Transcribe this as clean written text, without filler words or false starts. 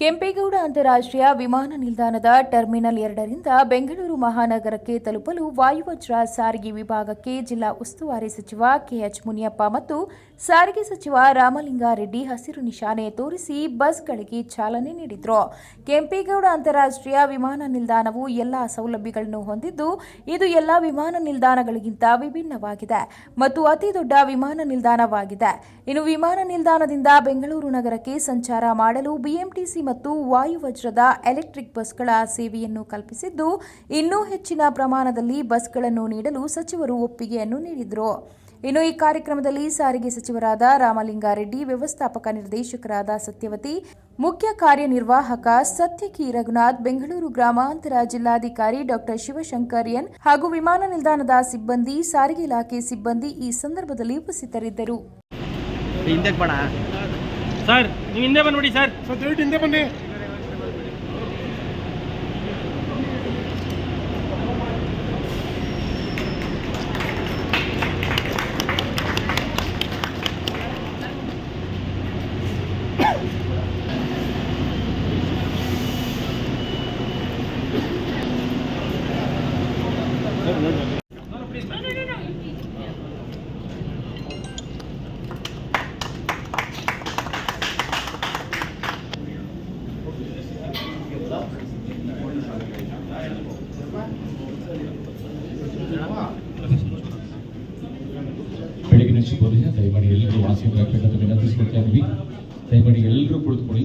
ಕೆಂಪೇಗೌಡ ಅಂತಾರಾಷ್ಟ್ರೀಯ ವಿಮಾನ ನಿಲ್ದಾಣದ ಟರ್ಮಿನಲ್ 2ರಿಂದ ಬೆಂಗಳೂರು ಮಹಾನಗರಕ್ಕೆ ತಲುಪಲು ವಾಯುವಜ್ರ ಸಾರಿಗೆ ವಿಭಾಗಕ್ಕೆ ಜಿಲ್ಲಾ ಉಸ್ತುವಾರಿ ಸಚಿವ ಕೆಎಚ್ ಮುನಿಯಪ್ಪ ಮತ್ತು ಸಾರಿಗೆ ಸಚಿವ ರಾಮಲಿಂಗಾರೆಡ್ಡಿ ಹಸಿರು ನಿಶಾನೆ ತೋರಿಸಿ ಬಸ್ಗಳಿಗೆ ಚಾಲನೆ ನೀಡಿದರು. ಕೆಂಪೇಗೌಡ ಅಂತಾರಾಷ್ಟ್ರೀಯ ವಿಮಾನ ನಿಲ್ದಾಣವು ಎಲ್ಲಾ ಸೌಲಭ್ಯಗಳನ್ನು ಹೊಂದಿದ್ದು, ಇದು ಎಲ್ಲಾ ವಿಮಾನ ನಿಲ್ದಾಣಗಳಿಗಿಂತ ವಿಭಿನ್ನವಾಗಿದೆ ಮತ್ತು ಅತಿದೊಡ್ಡ ವಿಮಾನ ನಿಲ್ದಾಣವಾಗಿದೆ. ಇನ್ನು ವಿಮಾನ ನಿಲ್ದಾಣದಿಂದ ಬೆಂಗಳೂರು ನಗರಕ್ಕೆ ಸಂಚಾರ ಮಾಡಲು ಬಿಎಂಟಿಸಿ ಮತ್ತು ವಾಯುವಜ್ರದ ಎಲೆಕ್ಟ್ರಿಕ್ ಬಸ್ಗಳ ಸೇವೆಯನ್ನು ಕಲ್ಪಿಸಿದ್ದು, ಇನ್ನೂ ಹೆಚ್ಚಿನ ಪ್ರಮಾಣದಲ್ಲಿ ಬಸ್ಗಳನ್ನು ನೀಡಲು ಸಚಿವರು ಒಪ್ಪಿಗೆಯನ್ನು ನೀಡಿದರು. ಇನ್ನು ಈ ಕಾರ್ಯಕ್ರಮದಲ್ಲಿ ಸಾರಿಗೆ ಸಚಿವರಾದ ರಾಮಲಿಂಗಾರೆಡ್ಡಿ, ವ್ಯವಸ್ಥಾಪಕ ನಿರ್ದೇಶಕರಾದ ಸತ್ಯವತಿ, ಮುಖ್ಯ ಕಾರ್ಯನಿರ್ವಾಹಕ ಸತ್ಯಕಿ ರಘುನಾಥ್, ಬೆಂಗಳೂರು ಗ್ರಾಮಾಂತರ ಜಿಲ್ಲಾಧಿಕಾರಿ ಡಾ ಶಿವಶಂಕರ್ ಎನ್ ಹಾಗೂ ವಿಮಾನ ನಿಲ್ದಾಣದ ಸಿಬ್ಬಂದಿ, ಸಾರಿಗೆ ಇಲಾಖೆ ಸಿಬ್ಬಂದಿ ಈ ಸಂದರ್ಭದಲ್ಲಿ ಉಪಸ್ಥಿತರಿದ್ದರು. ಸರ್ ನೀವು ಹಿಂದೆ ಬಂದ್ಬಿಡಿ ಸರ್. ದಯವಿಟ್ಟು ಹಿಂದೆ ಬನ್ನಿ. ಬೆಳಗಿನ ಶುಭೋದಯ. ದಯಮಾಡಿ ಎಲ್ಲರೂ ವಾಸಿಯಾಗಬೇಕಂತ ವಿನಂತಿಸಿಕೊಳ್ತಾ ಇದ್ದೀವಿ. ದಯಮಾಡಿ ಎಲ್ಲರೂ ಕುಳಿತುಕೊಳ್ಳಿ.